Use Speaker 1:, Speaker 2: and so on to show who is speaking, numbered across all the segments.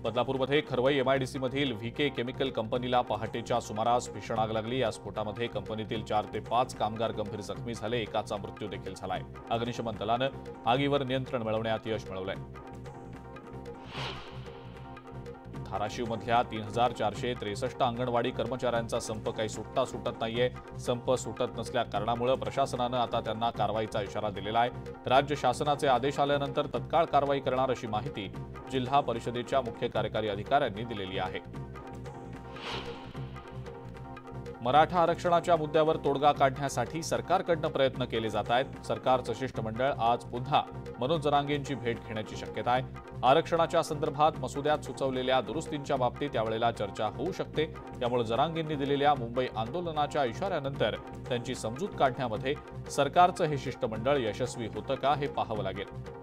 Speaker 1: बदलापूरमध्ये Kharwai MIDC मधील V K chemical कंपनीला पहाटेच्या सुमारास भीषण आग लागली। या स्फोटामध्ये कंपनीतील 4 ते 5 कामगार गंभीर जखमी झाले, एकाचा मृत्यू देखील झालाय। अग्निशमन दलानं आगीवर नियंत्रण मिळवण्यात यश मिळवलंय। धाराशिवमधल्या 3463 अंगणवाडी कर्मचाऱ्यांचा संप काही सुटत नाहीये। संप सुटत नसल्या कारणामुळे प्रशासनानं आता त्यांना कारवाईचा इशारा दिलेला आहे। राज्य शासनाचे आदेश आल्यानंतर तत्काळ कारवाई करणार अशी माहिती जिल्हा परिषदेच्या मुख्य कार्यकारी अधिकाऱ्यांनी दिलेली आहे। मराठा आरक्षणाच्या मुद्द्यावर तोडगा काढण्यासाठी सरकारकडून प्रयत्न केले जात आहेत। सरकारचं शिष्टमंडळ आज पुन्हा मनोज जरांगेंची भेट घेण्याची शक्यता आहे। आरक्षणाच्या संदर्भात मसुद्यात सुचवलेल्या दुरुस्तींच्या बाबतीत यावेळेला चर्चा होऊ शकते। त्यामुळे जरांगेंनी दिलेल्या मुंबई आंदोलनाच्या इशाऱ्यानंतर त्यांची समजूत काढण्यामध्ये सरकारचं हे शिष्टमंडळ यशस्वी होतं का हे पाहावं लागेल।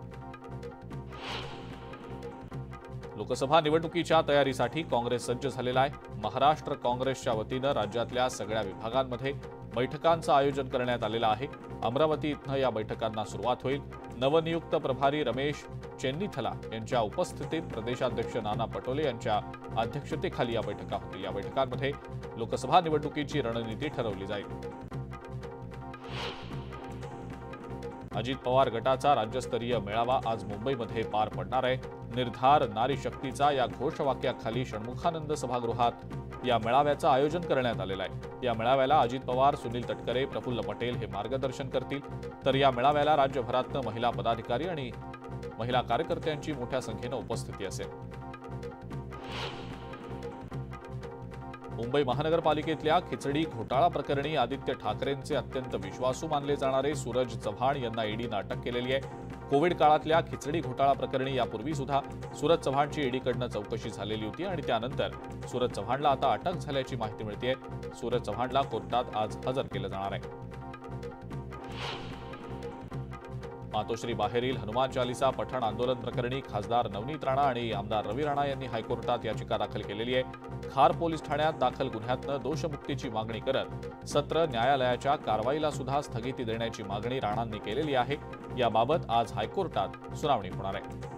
Speaker 1: लोकसभा निवडणुकीच्या तयारीसाठी काँग्रेस सज्ज झालेला आहे। महाराष्ट्र काँग्रेसच्या वतीनं राज्यातल्या सगळ्या विभागांमध्ये बैठकांचं आयोजन करण्यात आलेलं आहे। अमरावती इथं या बैठकांना सुरुवात होईल। नवनियुक्त प्रभारी रमेश चेन्नीथला यांच्या उपस्थितीत प्रदेशाध्यक्ष नाना पटोले यांच्या अध्यक्षतेखाली या बैठका होतील। या बैठकांमध्ये लोकसभा निवडणुकीची रणनीती ठरवली जाईल। अजित पवार गटाचा राज्यस्तरीय मेळावा आज मुंबईमध्ये पार पडणार आहे। निर्धार नारी शक्तीचा या घोषवाक्याखाली षण्मुखानंद सभागृहात या मेळाव्याचं आयोजन करण्यात आलेलं आहे। या मेळाव्याला अजित पवार, सुनील तटकरे, प्रफुल्ल पटेल हे मार्गदर्शन करतील। तर या मेळाव्याला राज्यभरातून महिला पदाधिकारी आणि महिला कार्यकर्त्यांची मोठ्या संख्येनं उपस्थिती असेल। मुंबई महानगरपालिकेतल्या खिचडी घोटाळा प्रकरणी आदित्य ठाकरेंचे अत्यंत विश्वासू मानले जाणारे सूरज चव्हाण यांना ईडीनं अटक केलेली आहे। कोविड काळातल्या खिचडी घोटाळा प्रकरणी यापूर्वी सुद्धा सूरज चव्हाणची ईडीकडनं चौकशी झालेली होती आणि त्यानंतर सूरज चव्हाणला आता अटक झाल्याची माहिती मिळतेय। सूरज चव्हाणला कोर्टात आज हजर केलं जाणार आहे। मातोश्री बाहेरील हनुमान चालीसा पठण आंदोलन प्रकरणी खासदार नवनीत राणा आणि आमदार रवी राणा यांनी हायकोर्टात याचिका दाखल केलेली आहे। खार पोलीस ठाण्यात दाखल गुन्ह्यातनं दोषमुक्तीची मागणी करत सत्र न्यायालयाच्या कारवाईला सुद्धा स्थगिती देण्याची मागणी राणांनी केलेली आहे। याबाबत आज हायकोर्टात सुनावणी होणार आहे।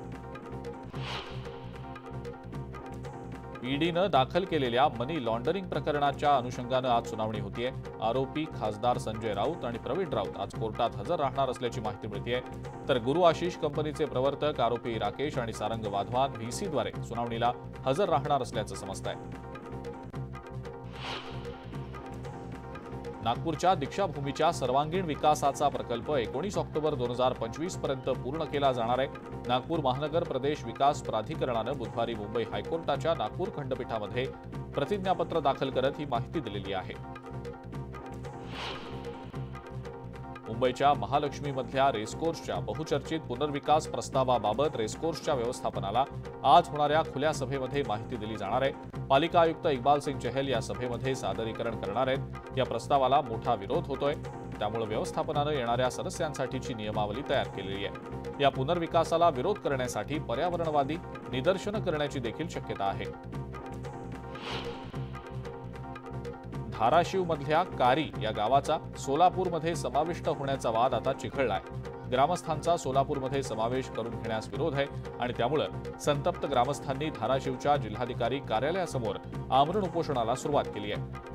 Speaker 1: ईडीनं दाखल केलेल्या मनी लॉन्डरिंग प्रकरणाच्या अनुषंगानं आज सुनावणी होतीये। आरोपी खासदार संजय राऊत आणि प्रवीण राऊत आज कोर्टात हजर राहणार असल्याची माहिती मिळतेय। तर गुरु आशिष कंपनीचे प्रवर्तक आरोपी राकेश आणि सारंग वाधवान व्हीसीद्वारे सुनावणीला हजर राहणार असल्याचं समजतंय। नागपूरच्या दीक्षाभूमीच्या सर्वांगीण विकासाचा प्रकल्प 19 ऑक्टोबर 2025 पर्यंत पूर्ण केला जाणार आहे। नागपूर महानगर प्रदेश विकास प्राधिकरणानं बुधवारी मुंबई हायकोर्टाच्या नागपूर खंडपीठामध्ये प्रतिज्ञापत्र दाखल करत ही माहिती दिलेली आहे। मुंबईच्या महालक्ष्मीमधल्या रेसकोर्सच्या बहुचर्चित पुनर्विकास प्रस्तावाबाबत रेसकोर्सच्या व्यवस्थापनाला आज होणाऱ्या खुल्या सभेमध्ये माहिती दिली जाणार आहे। पालिका आयुक्त इक्बाल सिंग चहल या सभेमध्ये सादरीकरण करणार आहेत। या प्रस्तावाला मोठा विरोध होतोय, त्यामुळे व्यवस्थापनानं येणाऱ्या सदस्यांसाठीची नियमावली तयार केलेली आहे। या पुनर्विकासाला विरोध करण्यासाठी पर्यावरणवादी निदर्शनं करण्याची देखील शक्यता आहे। धाराशिवमधल्या कारी या गावाचा सोलापूरमध्ये समाविष्ट होण्याचा वाद आता चिघळलाय। ग्रामस्थांचा सोलापूरमध्ये समावेश करून घेण्यास विरोध आहे आणि त्यामुळे संतप्त ग्रामस्थांनी धाराशिवच्या जिल्हाधिकारी कार्यालयासमोर आमरण उपोषणाला सुरुवात केली आहे।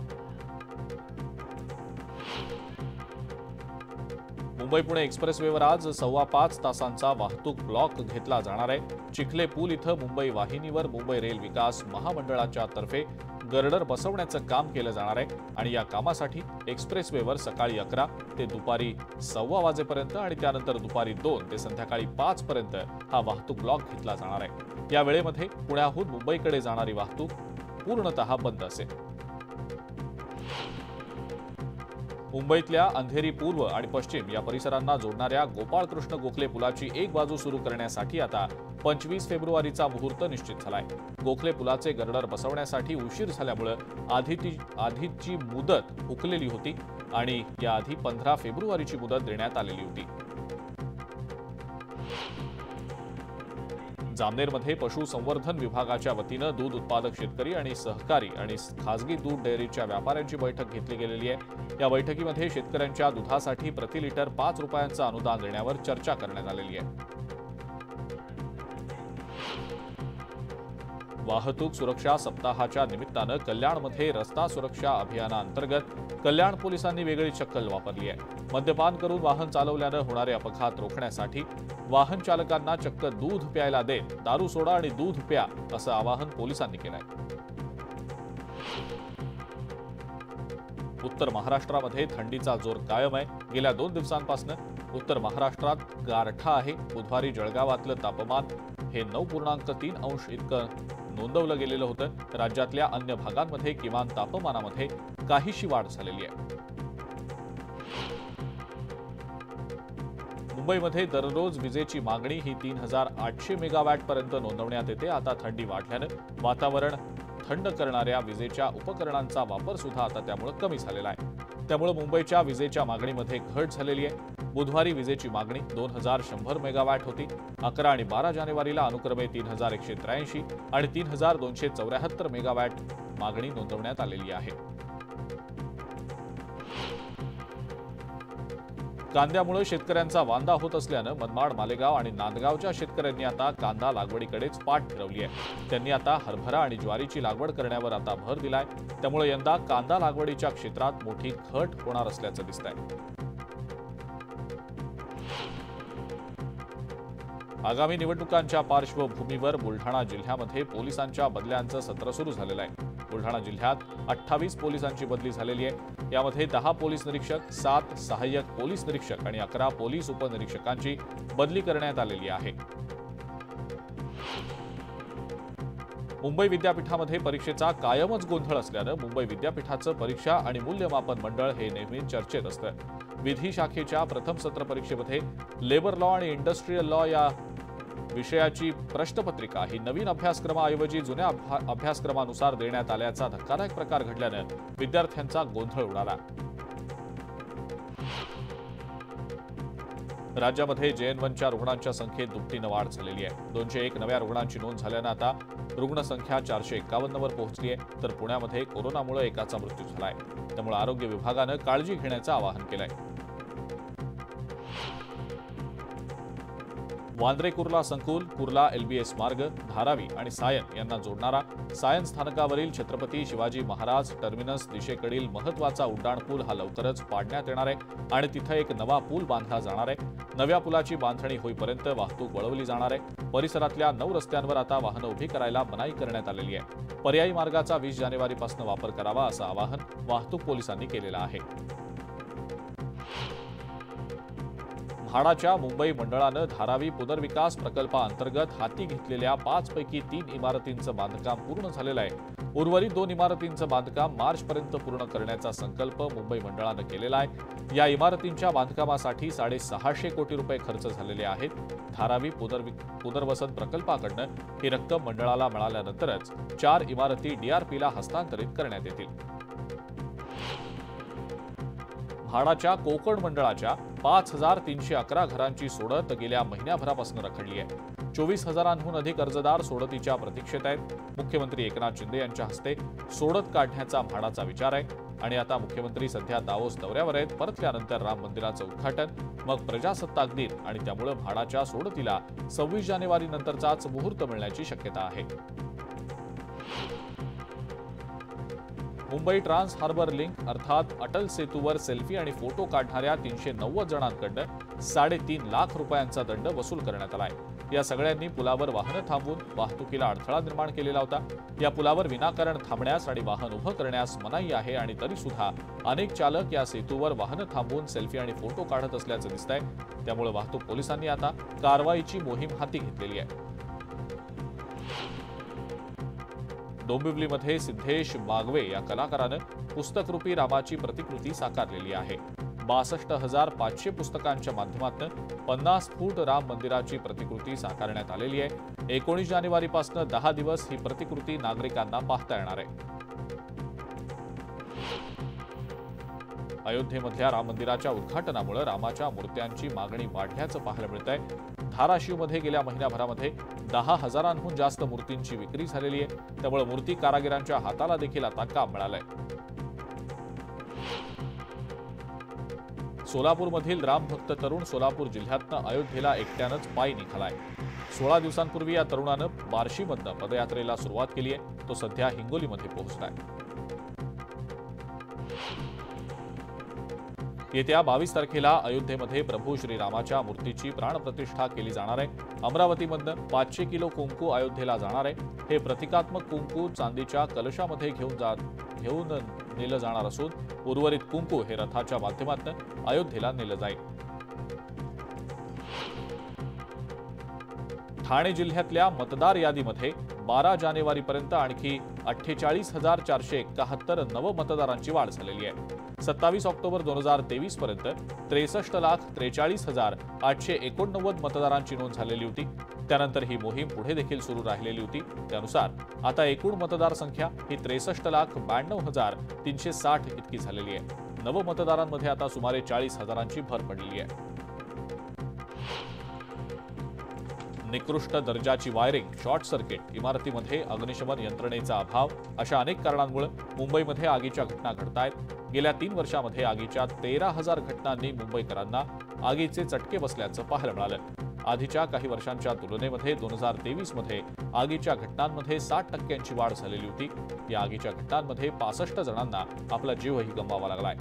Speaker 1: मुंबई पुणे एक्सप्रेसवेवर आज 5.25 तासांचा वाहतूक ब्लॉक घेतला जाणार आहे। चिखले पूल इथं मुंबई वाहिनीवर मुंबई रेल विकास महामंडळाच्या तर्फे गर्डर बसवण्याचं काम केलं जाणार आहे आणि या कामासाठी एक्सप्रेसवेवर सकाळी 11 ते दुपारी 1:15 वाजेपर्यंत आणि त्यानंतर दुपारी 2 ते संध्याकाळी 5 पर्यंत हा वाहतूक ब्लॉक घेतला जाणार आहे। या वेळेमध्ये पुण्याहून मुंबईकडे जाणारी वाहतूक पूर्णतः बंद असेल। मुंबईतल्या अंधेरी पूर्व आणि पश्चिम या परिसरांना जोडणाऱ्या गोपाळकृष्ण गोखले पुलाची एक बाजू सुरू करण्यासाठी आता 25 फेब्रुवारीचा मुहूर्त निश्चित झालाय। गोखले पुलाचे गर्डर बसवण्यासाठी उशीर झाल्यामुळे आधीची मुदत हुकलेली होती आणि याआधी 15 फेब्रुवारीची मुदत देण्यात आलेली होती। जामनेरमध्ये पशुसंवर्धन विभागाच्या वतीनं दूध उत्पादक शेतकरी आणि सहकारी आणि खासगी दूध डेअरीच्या व्यापाऱ्यांची बैठक घेतली गेलेली आहे। या बैठकीमध्ये शेतकऱ्यांच्या दुधासाठी प्रति लिटर 5 रुपयांचं अनुदान देण्यावर चर्चा करण्यात आलेली आहे। वाहतूक सुरक्षा सप्ताहाच्या निमित्तानं कल्याणमध्ये रस्ता सुरक्षा अभियानाअंतर्गत कल्याण पोलिसांनी वेगळी शक्कल वापरली आहे. मद्यपान करून वाहन चालवल्यानं होणारे अपघात रोखण्यासाठी वाहन चालकांना चक्क दूध प्यायला देत दारू सोडा आणि दूध प्या असं आवाहन पोलिसांनी केलंय. उत्तर महाराष्ट्रामध्ये थंडीचा जोर कायम आहे. गेल्या 2 दिवसांपासून उत्तर महाराष्ट्रात गारठा आहे. बुधवारी जळगावातलं तापमान हे 9.3 अंश इतकं नोंदवलं गेलेलं होतं. राज्यातल्या अन्य भागांमध्ये किमान तापमानामध्ये काहीशी वाढ झालेली आहे. मुंबईमध्ये दररोज विजेची मागणी ही 3800 मेगावॅट पर्यंत नोंदवण्यात येते. आता थंडी वाढल्यानं वातावरण थंड करणाऱ्या विजेच्या उपकरणांचा वापर सुद्धा आता त्यामुळे कमी झालेला आहे. त्यामुळे मुंबईच्या विजेच्या मागणीमध्ये घट झालेली आहे. बुधवारी विजेची मागणी 2100 मेगावॅट होती. 11 आणि 12 जानेवारीला अनुक्रमे 3183 आणि 3274 मेगावॅट मागणी नोंदवण्यात आलेली आहे. कांद्यामुळे शेतकऱ्यांचा वांदा होत असल्यानं मनमाड, मालेगाव आणि नांदगावच्या शेतकऱ्यांनी आता कांदा लागवडीकडेच पाठ फिरवली आहे. त्यांनी आता हरभरा आणि ज्वारीची लागवड करण्यावर आता भर दिलाय. त्यामुळे यंदा कांदा लागवडीच्या क्षेत्रात मोठी घट होणार असल्याचं दिसतंय. आगामी निवडणुकांच्या पार्श्वभूमीवर बुलढाणा जिल्ह्यामध्ये पोलिसांच्या बदल्यांचं सत्र सुरू झालेलं आहे. बुलढाणा जिल्ह्यात 28 पोलिसांची बदली झालेली आहे. यामध्ये 10 पोलीस निरीक्षक, 7 सहाय्यक पोलीस निरीक्षक आणि 11 पोलीस उपनिरीक्षकांची बदली करण्यात आलेली आहे. मुंबई विद्यापीठामध्ये परीक्षेचा कायमच गोंधळ असल्यानं मुंबई विद्यापीठाचं परीक्षा आणि मूल्यमापन मंडळ हे नेहमी चर्चेत असतं. विधी शाखेच्या प्रथम सत्र परीक्षेमध्ये लेबर लॉ आणि इंडस्ट्रियल लॉ या विषयाची प्रश्नपत्रिका ही नवीन अभ्यासक्रमाऐवजी जुन्या अभ्यासक्रमानुसार देण्यात आल्याचा धक्कादायक प्रकार घडल्यानं विद्यार्थ्यांचा गोंधळ उडाला. राज्यामध्ये JN1च्या रुग्णांच्या संख्येत दुपटीनं वाढ झालेली आहे. 201 नव्या रुग्णांची नोंद झाल्यानं आता रुग्णसंख्या 451 वर पोहोचली आहे. तर पुण्यामध्ये कोरोनामुळे एकाचा मृत्यू झालाय. त्यामुळे आरोग्य विभागानं काळजी घेण्याचं आवाहन केलंय. वांद्रे कुर्ला संकुल, कुर्ला LBS मार्ग, धारावी आणि सायन यांना जोडणारा सायन स्थानकावरील छत्रपती शिवाजी महाराज टर्मिनस दिशेकडील महत्वाचा उड्डाणपूल हा लवकरच पाडण्यात येणार आहे आणि तिथे एक नवा पूल बांधला जाणार आहे. नव्या पुलाची बांधणी होईपर्यंत वाहतूक वळवली जाणार आहे. परिसरातल्या 9 रस्त्यांवर आता वाहनं उभी करायला मनाई करण्यात आलेली आहे. पर्यायी मार्गाचा 20 जानेवारीपासून वापर करावा असं आवाहन वाहतूक पोलिसांनी केलेलं आहे. म्हाडाच्या मुंबई मंडळानं धारावी पुनर्विकास प्रकल्पाअंतर्गत हाती घेतलेल्या 5 पैकी 3 इमारतींचं बांधकाम पूर्ण झालेलं आहे. उर्वरित 2 इमारतींचं बांधकाम मार्चपर्यंत पूर्ण करण्याचा संकल्प मुंबई मंडळानं केलेला आहे. या इमारतींच्या बांधकामासाठी 650 कोटी रुपये खर्च झालेले आहेत. धारावी पुनर्वसन प्रकल्पाकडनं ही रक्कम मंडळाला मिळाल्यानंतरच 4 इमारती DRPला हस्तांतरित करण्यात येतील. म्हाडाच्या कोकण मंडळाच्या 5311 घरांची सोडत गेल्या महिन्याभरापासून रखडली आहे. 24,000हून अधिक अर्जदार सोडतीच्या प्रतीक्षेत आहेत. मुख्यमंत्री एकनाथ शिंदे यांच्या हस्ते सोडत काढण्याचा म्हाडाचा विचार आहे आणि आता मुख्यमंत्री सध्या दावोस दौऱ्यावर आहेत. परतल्यानंतर राम मंदिराचं उद्घाटन, मग प्रजासत्ताक दिन आणि त्यामुळे म्हाडाच्या सोडतीला 26 जानेवारीनंतरचाच मुहूर्त मिळण्याची शक्यता आहे. मुंबई ट्रान्स हार्बर लिंक अर्थात अटल सेतूवर सेल्फी आणि फोटो काढणाऱ्या 390 जणांकडनं 3.5 लाख रुपयांचा दंड वसूल करण्यात आलाय. या सगळ्यांनी पुलावर वाहनं थांबवून वाहतुकीला अडथळा निर्माण केलेला होता. या पुलावर विनाकारण थांबण्यास आणि वाहन उभं करण्यास मनाई आहे आणि तरी सुद्धा अनेक चालक या सेतूवर वाहनं थांबवून सेल्फी आणि फोटो काढत असल्याचं दिसतंय. त्यामुळे वाहतूक पोलिसांनी आता कारवाईची मोहीम हाती घेतलेली आहे. डोंबिवलीमध्ये सिद्धेश बागवे या कलाकारानं पुस्तकरूपी रामाची प्रतिकृती साकारलेली आहे. 62,500 पुस्तकांच्या माध्यमातून 50 फूट राम मंदिराची प्रतिकृती साकारण्यात आलेली आहे. 19 जानेवारीपासून 10 दिवस ही प्रतिकृती नागरिकांना पाहता येणार आहे. अयोध्येमधल्या राम मंदिराच्या उद्घाटनामुळे रामाच्या मूर्त्यांची मागणी वाढल्याचं पाहायला मिळतंय. धाराशिवमध्ये गेल्या महिन्याभरामध्ये 10,000हून जास्त मूर्तींची विक्री झालेली आहे. त्यामुळे मूर्ती कारागिरांच्या हाताला देखील आता काम मिळालंय. सोलापूरमधील रामभक्त तरुण सोलापूर जिल्ह्यातनं अयोध्येला एकट्यानंच पायी निघालाय. 16 दिवसांपूर्वी या तरुणानं बार्शीमधनं पदयात्रेला सुरुवात केली आहे. तो सध्या हिंगोलीमध्ये पोहोचलाय. येत्या 22 तारखेला अयोध्येमध्ये प्रभू श्रीरामाच्या मूर्तीची प्राणप्रतिष्ठा केली जाणार आहे. अमरावतीमधनं 500 किलो कुंकू अयोध्येला जाणार आहे. हे प्रतिकात्मक कुंकू चांदीच्या कलशामध्ये घेऊन नेलं जाणार असून उर्वरित कुंकू हे रथाच्या माध्यमातून अयोध्येला नेलं जाईल. ठाणे जिल्ह्यातल्या मतदार यादीमध्ये 12 जानेवारीपर्यंत आणखी 48,471 नवमतदारांची वाढ झालेली आहे. 27 ऑक्टोबर 2023 पर्यंत 63,43,889 मतदारांची नोंद झालेली होती. त्यानंतर ही मोहीम पुढे देखील सुरू राहिलेली होती. त्यानुसार आता एकूण मतदार संख्या ही 63,92,360 इतकी झालेली आहे. नवमतदारांमध्ये आता सुमारे 40,000ची भर पडलेली आहे. निकृष्ट दर्जाची वायरिंग, शॉर्ट सर्किट, इमारतीमध्ये अग्निशमन यंत्रणेचा अभाव अशा अनेक कारणांमुळे मुंबईमध्ये आगीच्या घटना घडतायत. गेल्या 3 वर्षांमध्ये आगीच्या 13,000 घटनांनी मुंबईकरांना आगीचे चटके बसल्याचं पाहायला मिळालं. आधीच्या काही वर्षांच्या तुलनेमध्ये 2023 मध्ये आगीच्या घटनांमध्ये 60% वाढ झालेली होती. या आगीच्या घटनांमध्ये 65 जणांना आपला जीवही गमवावा लागलाय.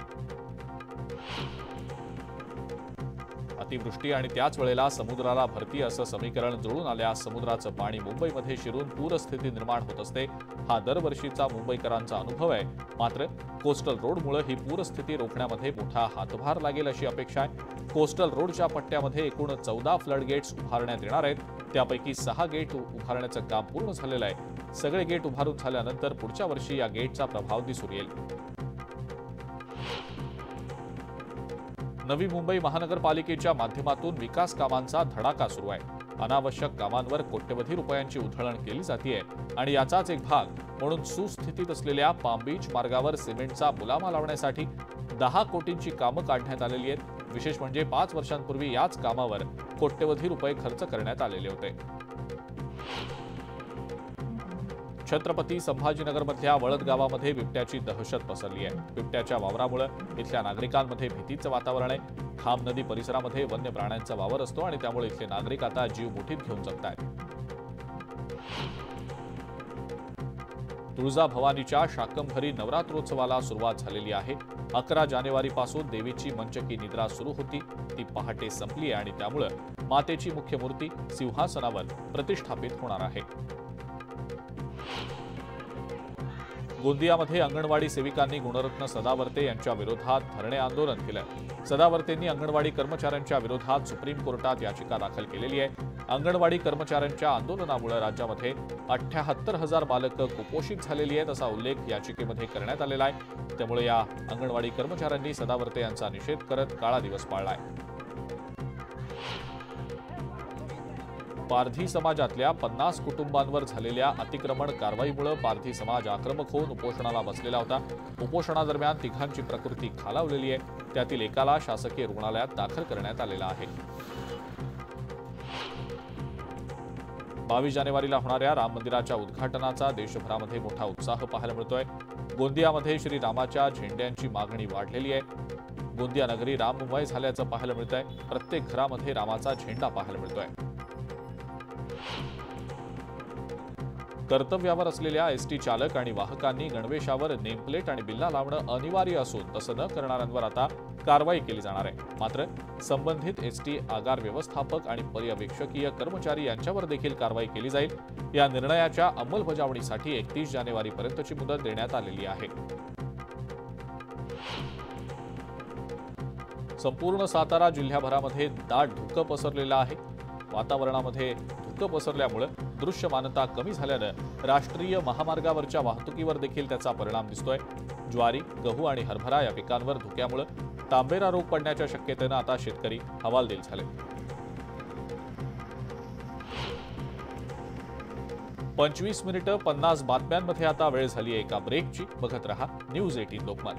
Speaker 1: अतिवृष्टी आणि त्याच वेळेला समुद्राला भरती असं समीकरण जुळून आल्यास समुद्राचं पाणी मुंबईमध्ये शिरून पूरस्थिती निर्माण होत असते. हा दरवर्षीचा मुंबईकरांचा अनुभव आहे. मात्र कोस्टल रोडमुळे ही पूरस्थिती रोखण्यामध्ये मोठा हातभार लागेल अशी अपेक्षा आहे. कोस्टल रोडच्या पट्ट्यामध्ये एकूण 14 फ्लड गेट्स उभारण्यात येणार आहेत. त्यापैकी 6 गेट उभारण्याचं काम पूर्ण झालेलं आहे. सगळे गेट उभारून झाल्यानंतर पुढच्या वर्षी या गेटचा प्रभाव दिसून येईल. नवी मुंबई महानगरपालिकेच्या माध्यमातून विकास कामांचा धडाका सुरू आहे. अनावश्यक कामांवर कोट्यवधी रुपयांची उधळण केली जाते आणि याचाच एक भाग म्हणून सुस्थितीत असलेल्या पाम बीच मार्गावर सिमेंटचा मुलामा लावण्यासाठी 10 कोटींची कामं काढण्यात आलेली आहेत. विशेष म्हणजे 5 वर्षांपूर्वी याच कामावर कोट्यवधी रुपये खर्च करण्यात आलेले होते. छत्रपती संभाजीनगरमधल्या वळद गावामध्ये बिबट्याची दहशत पसरली आहे. बिबट्याच्या वावरामुळे इथल्या नागरिकांमध्ये भीतीचं वातावरण आहे. खाम नदी परिसरामध्ये वन्य प्राण्यांचा वावर असतो आणि त्यामुळे इथले नागरिक आता जीव मुठीत घेऊन जगतायत. तुळजाभवानीच्या शाकंभरी नवरात्रोत्सवाला सुरुवात झालेली आहे. 11 जानेवारीपासून देवीची मंचकी निद्रा सुरू होती. ती पहाटे संपली आणि त्यामुळे मातेची मुख्य मूर्ती सिंहासनावर प्रतिष्ठापित होणार आहे. गोंदियामध्ये अंगणवाडी सेविकांनी गुणरत्न सदावर्ते यांच्या विरोधात धरणे आंदोलन केलं. सदावर्तेंनी अंगणवाडी कर्मचाऱ्यांच्या विरोधात सुप्रीम कोर्टात याचिका दाखल केलेली आहे. अंगणवाडी कर्मचाऱ्यांच्या आंदोलनामुळे राज्यामध्ये 78,000 बालकं कुपोषित झालेली आहेत असा उल्लेख याचिकेमध्ये करण्यात आलेला आहे. त्यामुळे या अंगणवाडी कर्मचाऱ्यांनी सदावर्ते यांचा निषेध करत काळा दिवस पाळलाय. पारधी समाजातल्या 50 कुटुंबांवर झालेल्या अतिक्रमण कारवाईमुळे पारधी समाज आक्रमक होऊन उपोषणाला बसलेला होता. उपोषणादरम्यान तिघांची प्रकृती खालावलेली आहे. त्यातील एकाला शासकीय रुग्णालयात दाखल करण्यात आलेला आहे. 22 जानेवारीला होणाऱ्या राम मंदिराच्या उद्घाटनाचा देशभरामध्ये मोठा उत्साह पाहायला मिळतोय. गोंदियामध्ये श्रीरामाच्या झेंड्यांची मागणी वाढलेली आहे. गोंदिया नगरी राममय झाल्याचं पाहायला मिळतंय. प्रत्येक घरामध्ये रामाचा झेंडा पाहायला मिळतोय. कर्तव्यावर असलेल्या एसटी चालक आणि वाहकांनी गणवेशावर नेमप्लेट आणि बिल्ला लावणं अनिवार्य असून तसं न करणाऱ्यांवर आता कारवाई केली जाणार आहे. मात्र संबंधित एसटी आगार व्यवस्थापक आणि पर्यवेक्षकीय कर्मचारी यांच्यावर देखील कारवाई केली जाईल. या निर्णयाच्या अंमलबजावणीसाठी 31 जानेवारीपर्यंतची मुदत देण्यात आलेली आहे. संपूर्ण सातारा जिल्ह्याभरामध्ये दाट धुकं पसरलेलं आहे. वातावरणामध्ये धुकं पसरल्यामुळे दृश्यमानता कमी झाल्यानं राष्ट्रीय महामार्गावरच्या वाहतुकीवर देखील त्याचा परिणाम दिसतोय. ज्वारी, गहू आणि हरभरा या पिकांवर धुक्यामुळे तांबेरा रोग पडण्याच्या शक्यतेनं आता शेतकरी हवालदिल झाले. 25 मिनिटं 50 बातम्यांमध्ये आता वेळ झाली आहे एका ब्रेकची. बघत रहा न्यूज 18 लोकमत.